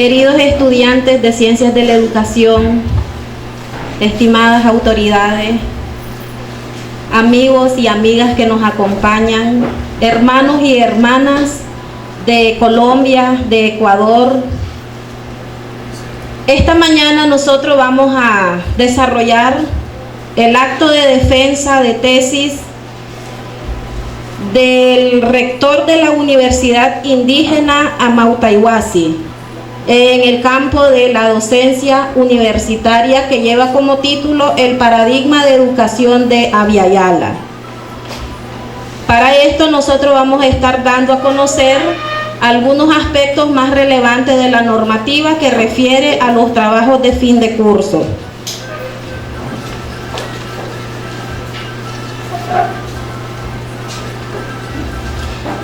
Queridos estudiantes de Ciencias de la Educación, estimadas autoridades, amigos y amigas que nos acompañan, hermanos y hermanas de Colombia, de Ecuador, esta mañana nosotros vamos a desarrollar el acto de defensa de tesis del rector de la Universidad Indígena Amautaihuasi en el campo de la docencia universitaria, que lleva como título El paradigma de educación de Abya-Yala. Para esto nosotros vamos a estar dando a conocer algunos aspectos más relevantes de la normativa que refiere a los trabajos de fin de curso.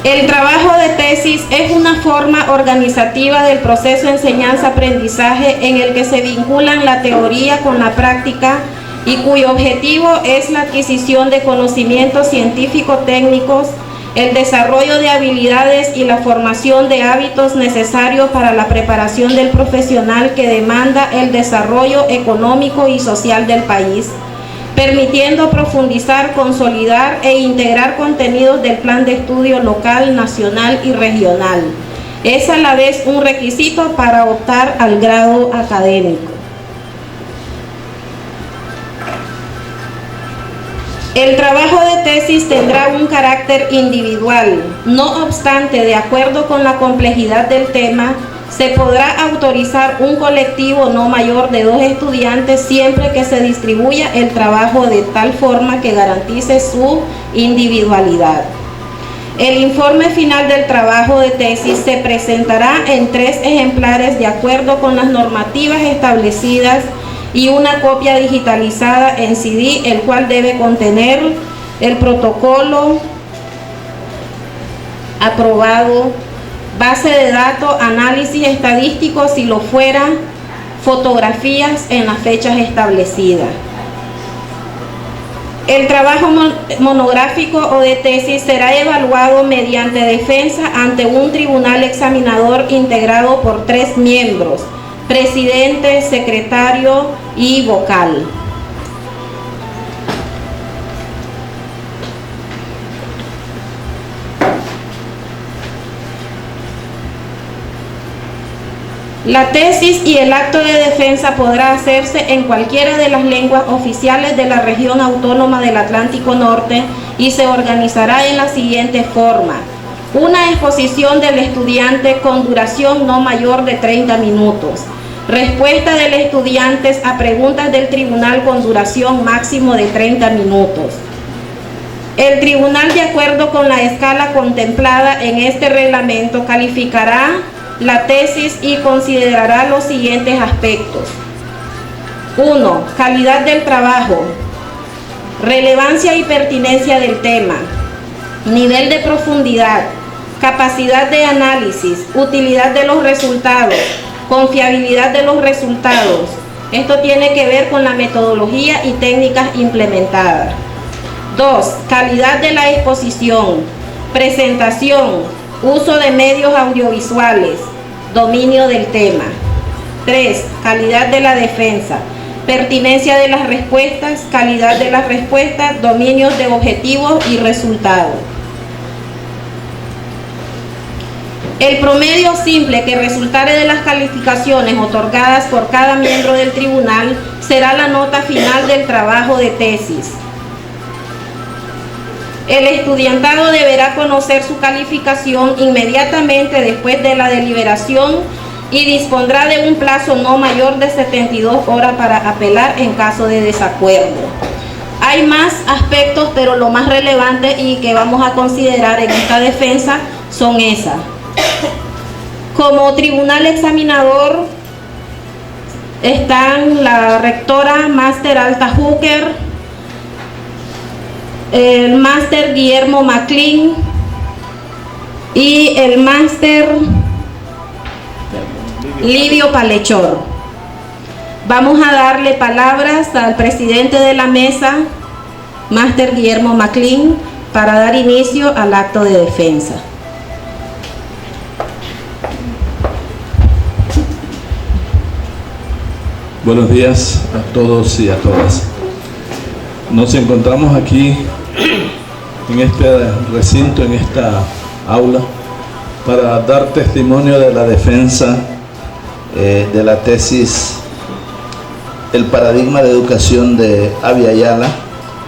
El trabajo de tesis es una forma organizativa del proceso de enseñanza-aprendizaje en el que se vinculan la teoría con la práctica y cuyo objetivo es la adquisición de conocimientos científico-técnicos, el desarrollo de habilidades y la formación de hábitos necesarios para la preparación del profesional que demanda el desarrollo económico y social del país, permitiendo profundizar, consolidar e integrar contenidos del plan de estudio local, nacional y regional. Es a la vez un requisito para optar al grado académico. El trabajo de tesis tendrá un carácter individual. No obstante, de acuerdo con la complejidad del tema, se podrá autorizar un colectivo no mayor de 2 estudiantes siempre que se distribuya el trabajo de tal forma que garantice su individualidad. El informe final del trabajo de tesis se presentará en 3 ejemplares de acuerdo con las normativas establecidas y una copia digitalizada en CD, el cual debe contener el protocolo aprobado, base de datos, análisis estadístico si lo fuera, fotografías en las fechas establecidas. El trabajo monográfico o de tesis será evaluado mediante defensa ante un tribunal examinador integrado por 3 miembros, presidente, secretario y vocal. La tesis y el acto de defensa podrá hacerse en cualquiera de las lenguas oficiales de la región autónoma del Atlántico Norte y se organizará en la siguiente forma: una exposición del estudiante con duración no mayor de 30 minutos, respuesta del estudiante a preguntas del tribunal con duración máximo de 30 minutos. El tribunal, de acuerdo con la escala contemplada en este reglamento, calificará la tesis y considerará los siguientes aspectos. 1. Calidad del trabajo, relevancia y pertinencia del tema, nivel de profundidad, capacidad de análisis, utilidad de los resultados, confiabilidad de los resultados. Esto tiene que ver con la metodología y técnicas implementadas. 2. Calidad de la exposición, presentación, uso de medios audiovisuales, dominio del tema. 3. Calidad de la defensa, pertinencia de las respuestas, calidad de las respuestas, dominios de objetivos y resultados. El promedio simple que resultare de las calificaciones otorgadas por cada miembro del tribunal será la nota final del trabajo de tesis. El estudiantado deberá conocer su calificación inmediatamente después de la deliberación y dispondrá de un plazo no mayor de 72 horas para apelar en caso de desacuerdo. Hay más aspectos, pero lo más relevante y que vamos a considerar en esta defensa son esas. Como tribunal examinador están la rectora Máster Alta Hooker, el Máster Guillermo McLean y el Máster Livio Palechor. Vamos a darle palabras al presidente de la mesa, Máster Guillermo McLean, para dar inicio al acto de defensa. Buenos días a todos y a todas. Nos encontramos aquí en este recinto, en esta aula, para dar testimonio de la defensa de la tesis El paradigma de educación de Abya Yala,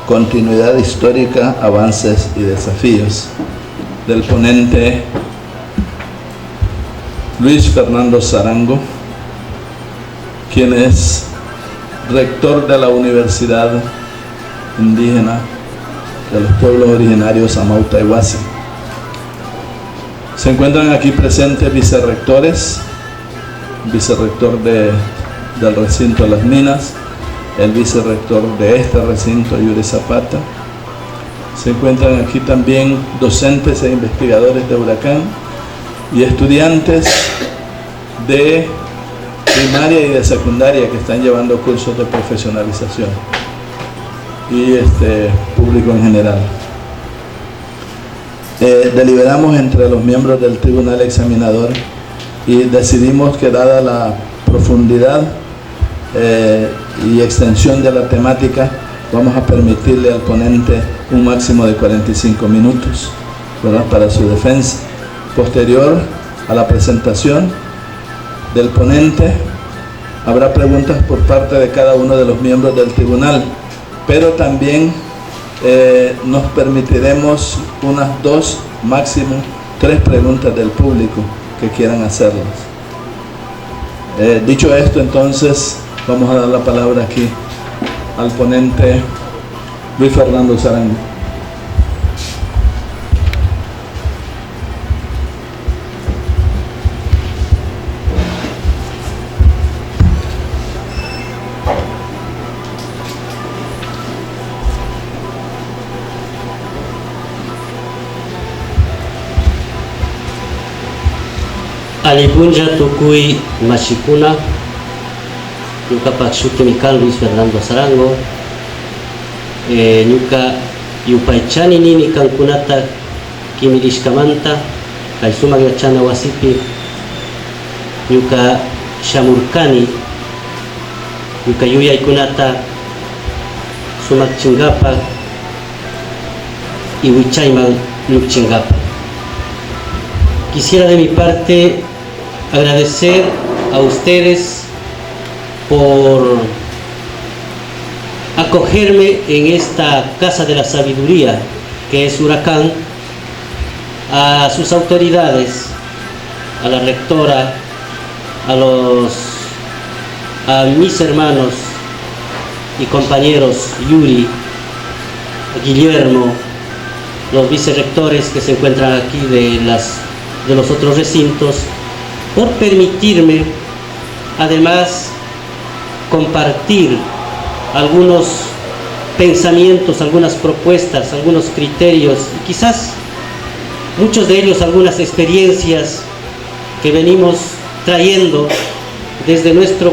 continuidad histórica, avances y desafíos, del ponente Luis Fernando Zarango, quien es rector de la Universidad Indígena de los Pueblos Originarios Amauta y Huasi. Se encuentran aquí presentes vicerrectores, vicerrector del recinto Las Minas, el vicerrector de este recinto, Yuri Zapata. Se encuentran aquí también docentes e investigadores de Huracán y estudiantes de primaria y de secundaria que están llevando cursos de profesionalización y público en general. Deliberamos entre los miembros del tribunal examinador y decidimos que, dada la profundidad y extensión de la temática, vamos a permitirle al ponente un máximo de 45 minutos, ¿verdad?, para su defensa. Posterior a la presentación del ponente, habrá preguntas por parte de cada uno de los miembros del tribunal, pero también nos permitiremos unas 2, máximo 3 preguntas del público que quieran hacerlas. Dicho esto, entonces, vamos a dar la palabra aquí al ponente Luis Fernando Zarango. Alipunja tukui mashikuna, yuka pakshuti mikal Luis Fernando Zarango, yuka yupaichani nini kankunata kimilishkamanta, kaisuma yachana wasipi, yuka shamurkani, yuka yuyaykunata sumak chingapa, y wichayman lukchingapa. Quisiera de mi parte agradecer a ustedes por acogerme en esta Casa de la Sabiduría que es Huracán, a sus autoridades, a la rectora, a mis hermanos y compañeros Yuri, Guillermo, los vicerrectores que se encuentran aquí de los otros recintos, por permitirme además compartir algunos pensamientos, algunas propuestas, algunos criterios y quizás muchos de ellos algunas experiencias que venimos trayendo desde nuestro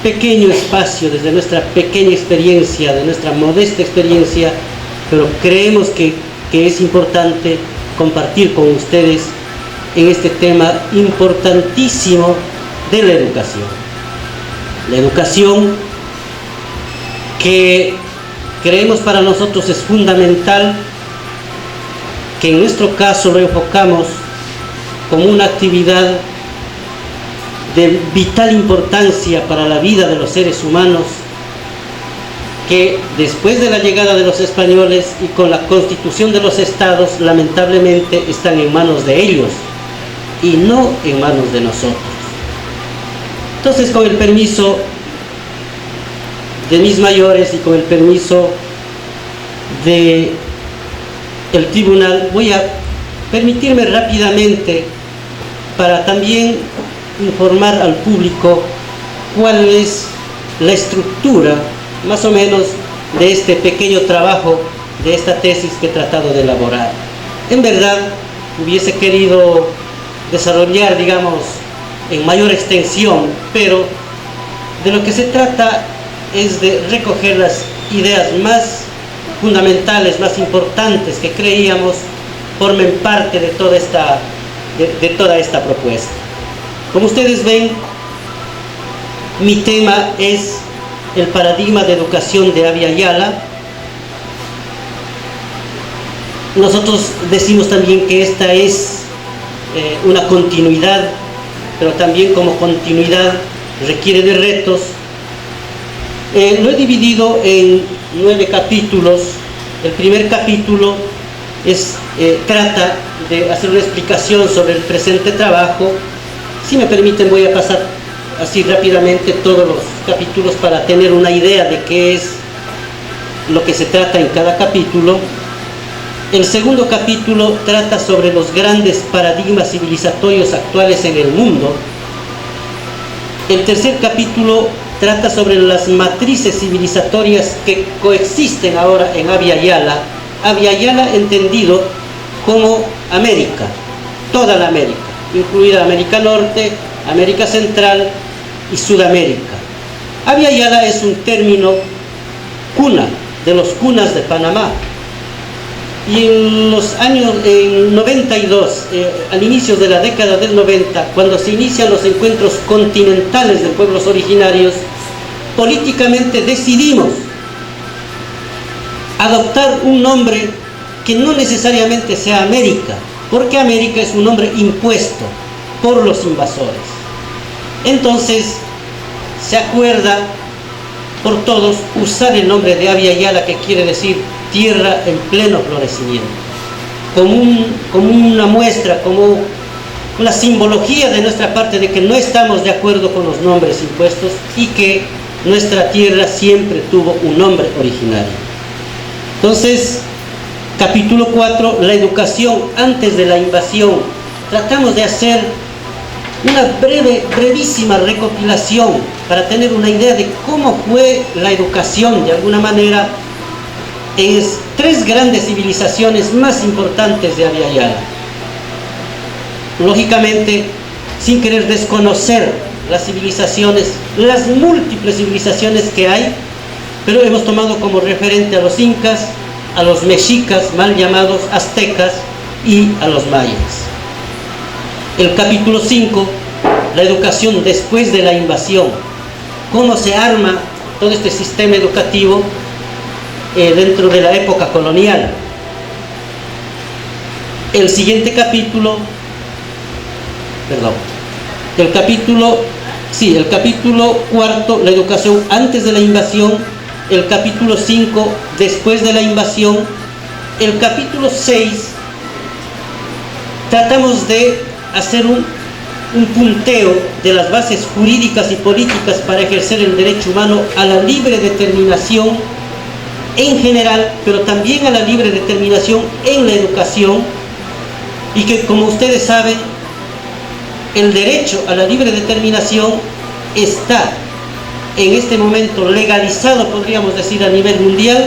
pequeño espacio, desde nuestra pequeña experiencia, de nuestra modesta experiencia, pero creemos que es importante compartir con ustedes en este tema importantísimo de la educación. La educación que creemos para nosotros es fundamental, que en nuestro caso lo enfocamos como una actividad de vital importancia para la vida de los seres humanos, que después de la llegada de los españoles y con la constitución de los estados, lamentablemente están en manos de ellos y no en manos de nosotros. Entonces, con el permiso de mis mayores y con el permiso de el tribunal, voy a permitirme rápidamente para también informar al público cuál es la estructura más o menos de este pequeño trabajo, de esta tesis que he tratado de elaborar. En verdad, hubiese querido desarrollar, digamos, en mayor extensión, pero de lo que se trata es de recoger las ideas más fundamentales, más importantes que creíamos formen parte de toda esta propuesta. Como ustedes ven, Mi tema es el paradigma de educación de Abya Yala. Nosotros decimos también que esta es una continuidad, pero también como continuidad requiere de retos. Lo he dividido en 9 capítulos. El primer capítulo trata de hacer una explicación sobre el presente trabajo. Si me permiten, voy a pasar así rápidamente todos los capítulos para tener una idea de qué es lo que se trata en cada capítulo. El segundo capítulo trata sobre los grandes paradigmas civilizatorios actuales en el mundo. El tercer capítulo trata sobre las matrices civilizatorias que coexisten ahora en Abya Yala. Abya Yala entendido como América, toda la América, incluida América Norte, América Central y Sudamérica. Abya Yala es un término cuna, de los cunas de Panamá. Y en los años 92, al inicio de la década del 90, cuando se inician los encuentros continentales de pueblos originarios, políticamente decidimos adoptar un nombre que no necesariamente sea América, porque América es un nombre impuesto por los invasores. Entonces se acuerda por todos usar el nombre de Abya Yala, que quiere decir tierra en pleno florecimiento, como una muestra, como una simbología de nuestra parte de que no estamos de acuerdo con los nombres impuestos y que nuestra tierra siempre tuvo un nombre originario. Entonces, capítulo 4, la educación antes de la invasión. Tratamos de hacer una brevísima recopilación para tener una idea de cómo fue la educación, de alguna manera, en 3 grandes civilizaciones más importantes de Abya Yala. Lógicamente, sin querer desconocer las civilizaciones, las múltiples civilizaciones que hay, pero hemos tomado como referente a los incas, a los mexicas, mal llamados aztecas, y a los mayas. El capítulo 5, la educación después de la invasión. Cómo se arma todo este sistema educativo dentro de la época colonial. El siguiente capítulo, el capítulo 4, la educación antes de la invasión. El capítulo 5, después de la invasión. El capítulo 6, tratamos de hacer un punteo de las bases jurídicas y políticas para ejercer el derecho humano a la libre determinación en general, pero también a la libre determinación en la educación, y que, como ustedes saben, el derecho a la libre determinación está en este momento legalizado, podríamos decir, a nivel mundial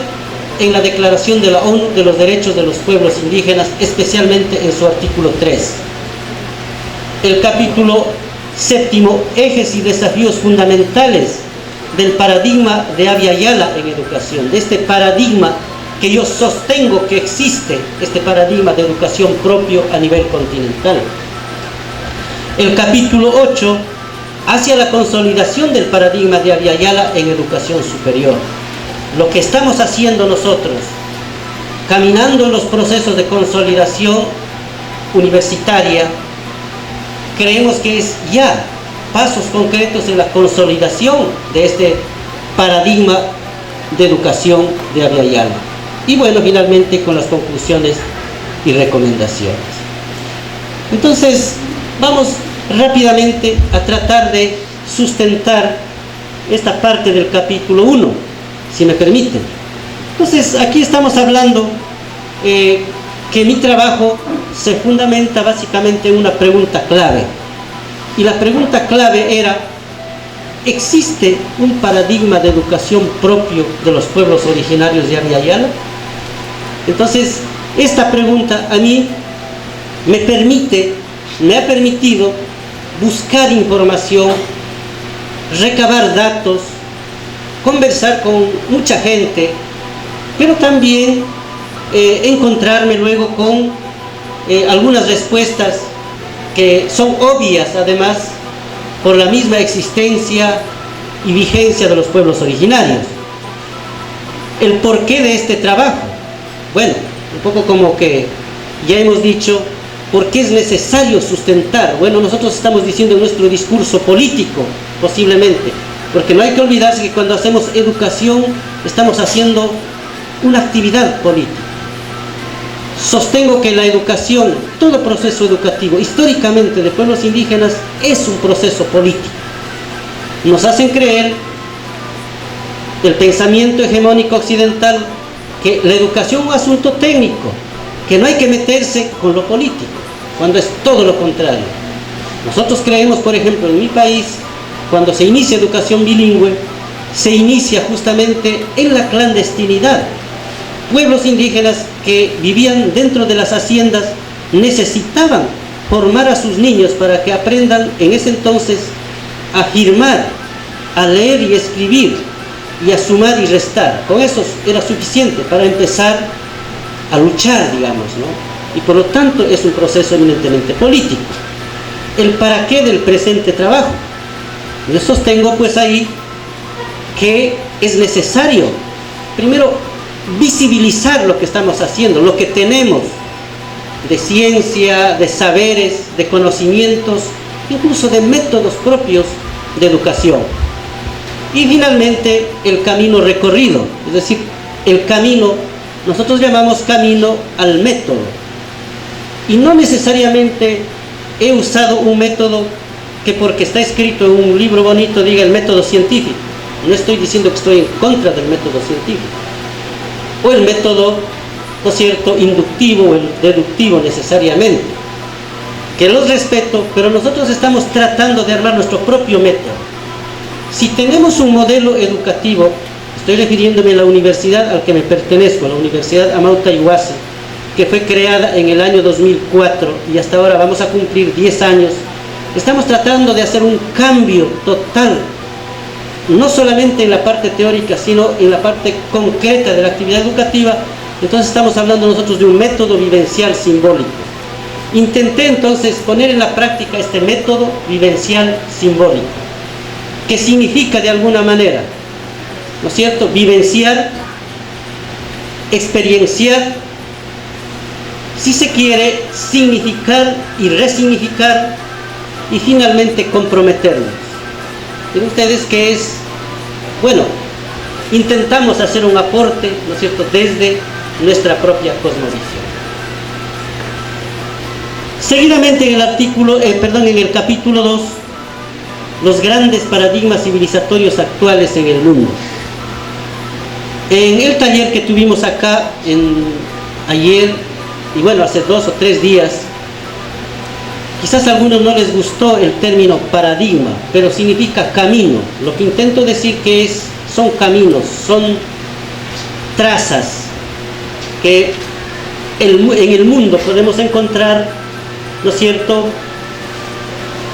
en la Declaración de la ONU de los Derechos de los Pueblos Indígenas, especialmente en su artículo 3. El capítulo 7, ejes y desafíos fundamentales del paradigma de Abya Yala en educación, de este paradigma que yo sostengo que existe, este paradigma de educación propio a nivel continental. El capítulo 8, hacia la consolidación del paradigma de Abya Yala en educación superior. Lo que estamos haciendo nosotros, caminando en los procesos de consolidación universitaria, creemos que es ya pasos concretos en la consolidación de este paradigma de educación de Abya Yala. Y bueno, finalmente con las conclusiones y recomendaciones. Entonces, vamos rápidamente a tratar de sustentar esta parte del capítulo 1, si me permiten. Entonces, aquí estamos hablando que mi trabajo se fundamenta básicamente en una pregunta clave. Y la pregunta clave era: ¿existe un paradigma de educación propio de los pueblos originarios de Abya Yala? Entonces, esta pregunta a mí me ha permitido buscar información, recabar datos, conversar con mucha gente, pero también encontrarme luego con algunas respuestas que son obvias, además, por la misma existencia y vigencia de los pueblos originarios. ¿El porqué de este trabajo? Bueno, un poco como que ya hemos dicho, ¿por qué es necesario sustentar? Bueno, nosotros estamos diciendo en nuestro discurso político, posiblemente, porque no hay que olvidarse que cuando hacemos educación estamos haciendo una actividad política. Sostengo que la educación, todo proceso educativo, históricamente de pueblos indígenas, es un proceso político. Nos hacen creer el pensamiento hegemónico occidental que la educación es un asunto técnico, que no hay que meterse con lo político, cuando es todo lo contrario. Nosotros creemos, por ejemplo, en mi país, cuando se inicia educación bilingüe, se inicia justamente en la clandestinidad. Pueblos indígenas que vivían dentro de las haciendas necesitaban formar a sus niños para que aprendan en ese entonces a firmar, a leer y escribir, y a sumar y restar. Con eso era suficiente para empezar a luchar, digamos, ¿no? Y por lo tanto es un proceso eminentemente político. El para qué del presente trabajo. Yo sostengo pues ahí que es necesario, primero, visibilizar lo que estamos haciendo, lo que tenemos de ciencia, de saberes, de conocimientos, incluso de métodos propios de educación. Y finalmente, el camino recorrido, es decir, el camino, nosotros llamamos camino al método. Y no necesariamente he usado un método que porque está escrito en un libro bonito diga el método científico. No estoy diciendo que estoy en contra del método científico. O el método, ¿no es cierto?, inductivo o el deductivo necesariamente. Que los respeto, pero nosotros estamos tratando de armar nuestro propio método. Si tenemos un modelo educativo, estoy refiriéndome a la universidad al que me pertenezco, la Universidad Amauta Ihuasi, que fue creada en el año 2004 y hasta ahora vamos a cumplir 10 años, estamos tratando de hacer un cambio total, no solamente en la parte teórica, sino en la parte concreta de la actividad educativa. Entonces estamos hablando nosotros de un método vivencial simbólico. Intenté entonces poner en la práctica este método vivencial simbólico, que significa de alguna manera, ¿no es cierto?, vivenciar, experienciar, si se quiere, significar y resignificar, y finalmente comprometernos. Miren ustedes que es, bueno, intentamos hacer un aporte, ¿no es cierto?, desde nuestra propia cosmovisión. Seguidamente en el capítulo 2, los grandes paradigmas civilizatorios actuales en el mundo. En el taller que tuvimos acá ayer, y bueno, hace 2 o 3 días, quizás a algunos no les gustó el término paradigma, pero significa camino. Lo que intento decir que son caminos, son trazas que en el mundo podemos encontrar, ¿no es cierto?,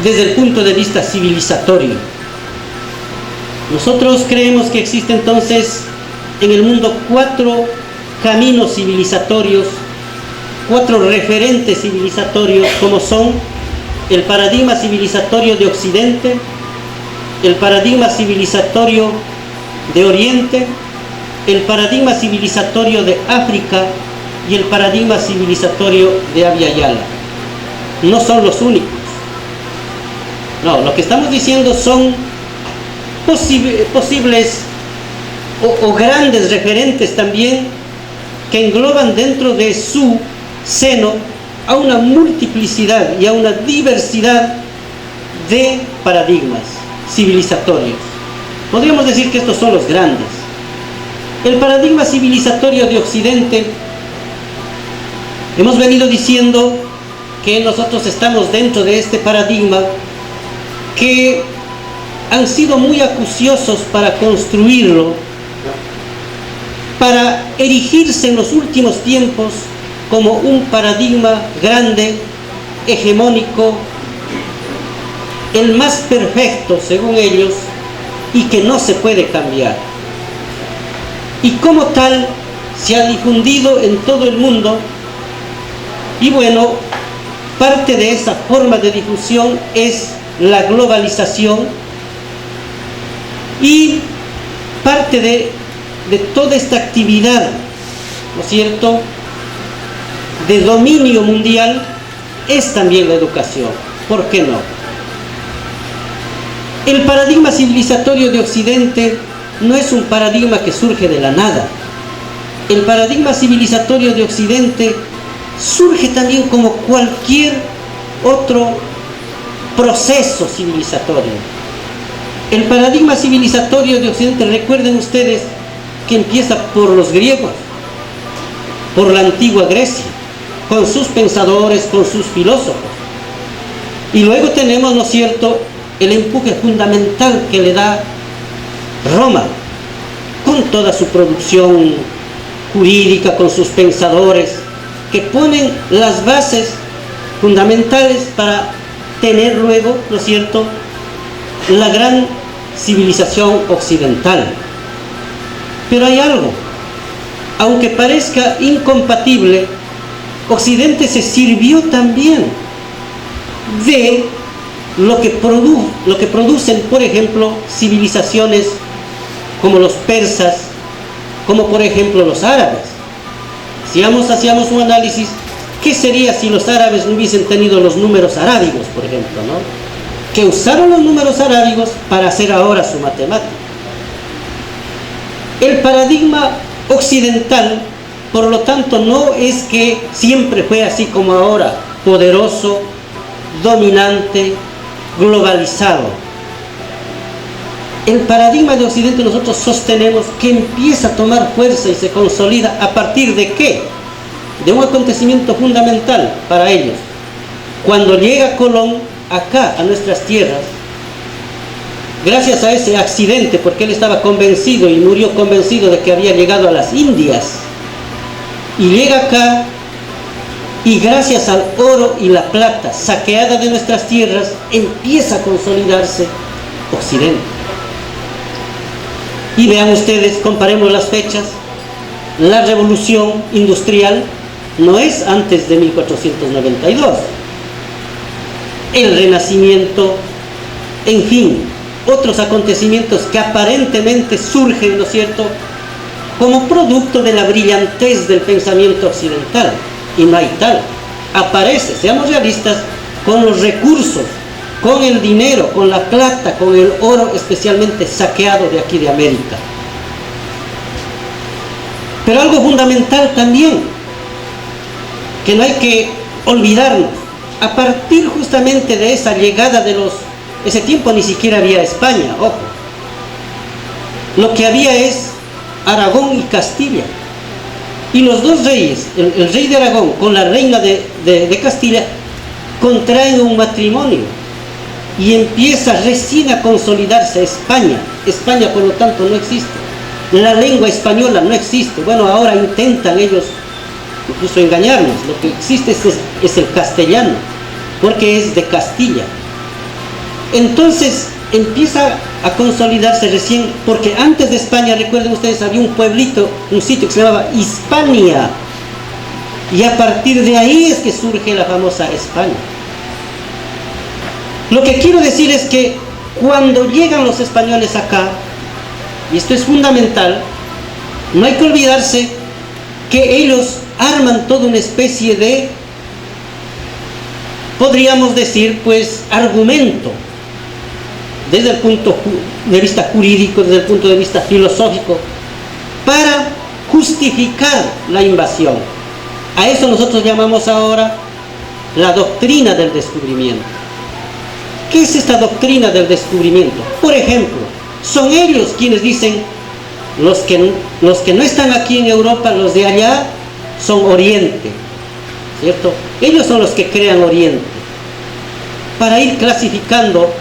desde el punto de vista civilizatorio. Nosotros creemos que existe entonces en el mundo 4 caminos civilizatorios, 4 referentes civilizatorios, como son el paradigma civilizatorio de Occidente, el paradigma civilizatorio de Oriente, el paradigma civilizatorio de África y el paradigma civilizatorio de Abya Yala. No son los únicos. No, lo que estamos diciendo son posibles o grandes referentes también que engloban dentro de su seno a una multiplicidad y a una diversidad de paradigmas civilizatorios. Podríamos decir que estos son los grandes. El paradigma civilizatorio de Occidente, hemos venido diciendo que nosotros estamos dentro de este paradigma, que han sido muy acuciosos para construirlo, para erigirse en los últimos tiempos como un paradigma grande, hegemónico, el más perfecto según ellos, y que no se puede cambiar. Y como tal se ha difundido en todo el mundo, y bueno, parte de esa forma de difusión es la globalización, Y parte de toda esta actividad, ¿no es cierto?, de dominio mundial, es también la educación. ¿Por qué no? El paradigma civilizatorio de Occidente no es un paradigma que surge de la nada. El paradigma civilizatorio de Occidente surge también como cualquier otro proceso civilizatorio. El paradigma civilizatorio de Occidente, recuerden ustedes que empieza por los griegos, por la antigua Grecia, con sus pensadores, con sus filósofos. Y luego tenemos, ¿no es cierto?, el empuje fundamental que le da Roma, con toda su producción jurídica, con sus pensadores, que ponen las bases fundamentales para tener luego, ¿no es cierto?, la gran civilización occidental. Pero hay algo, aunque parezca incompatible, Occidente se sirvió también de lo que producen, por ejemplo, civilizaciones como los persas, como por ejemplo los árabes. Si hacíamos un análisis, ¿qué sería si los árabes no hubiesen tenido los números arábigos, por ejemplo, ¿no?, que usaron los números arábigos para hacer ahora su matemática? El paradigma occidental, por lo tanto, no es que siempre fue así como ahora, poderoso, dominante, globalizado. El paradigma de Occidente nosotros sostenemos que empieza a tomar fuerza y se consolida a partir de ¿qué? De un acontecimiento fundamental para ellos. Cuando llega Colón acá a nuestras tierras, gracias a ese accidente, porque él estaba convencido y murió convencido de que había llegado a las Indias, y llega acá, y gracias al oro y la plata saqueada de nuestras tierras, empieza a consolidarse Occidente. Y vean ustedes, comparemos las fechas. La revolución industrial no es antes de 1492. El Renacimiento, en fin, otros acontecimientos que aparentemente surgen, ¿no es cierto?, como producto de la brillantez del pensamiento occidental. Y no hay tal. Aparece, seamos realistas, con los recursos, con el dinero, con la plata, con el oro especialmente saqueado de aquí de América. Pero algo fundamental también, que no hay que olvidarnos, a partir justamente de esa llegada de ese tiempo ni siquiera había España, ojo. Lo que había es Aragón y Castilla. Y los dos reyes, el rey de Aragón con la reina de Castilla, contraen un matrimonio y empieza recién a consolidarse España. España, por lo tanto, no existe. La lengua española no existe. Bueno, ahora intentan ellos incluso engañarnos. Lo que existe es el castellano, porque es de Castilla. Entonces empieza a consolidarse recién, porque antes de España, recuerden ustedes, había un pueblito, un sitio que se llamaba Hispania, y a partir de ahí es que surge la famosa España. Lo que quiero decir es que cuando llegan los españoles acá, y esto es fundamental, no hay que olvidarse que ellos arman toda una especie de, podríamos decir, pues, argumento, desde el punto de vista jurídico, desde el punto de vista filosófico, para justificar la invasión. A eso nosotros llamamos ahora la doctrina del descubrimiento. ¿Qué es esta doctrina del descubrimiento? Por ejemplo, son ellos quienes dicen, los que no están aquí en Europa, los de allá, son Oriente, ¿cierto? Ellos son los que crean Oriente, para ir clasificando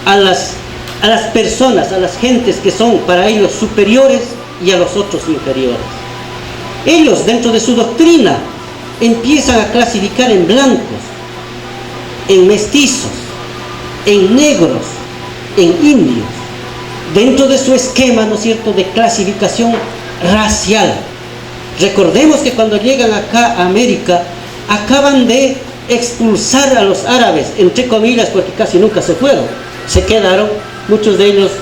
a las personas, a las gentes que son para ellos superiores y a los otros inferiores. Ellos, dentro de su doctrina, empiezan a clasificar en blancos, en mestizos, en negros, en indios, dentro de su esquema, ¿no es cierto?, de clasificación racial. Recordemos que cuando llegan acá a América, acaban de expulsar a los árabes, entre comillas, porque casi nunca se fueron. Se quedaron, muchos de ellos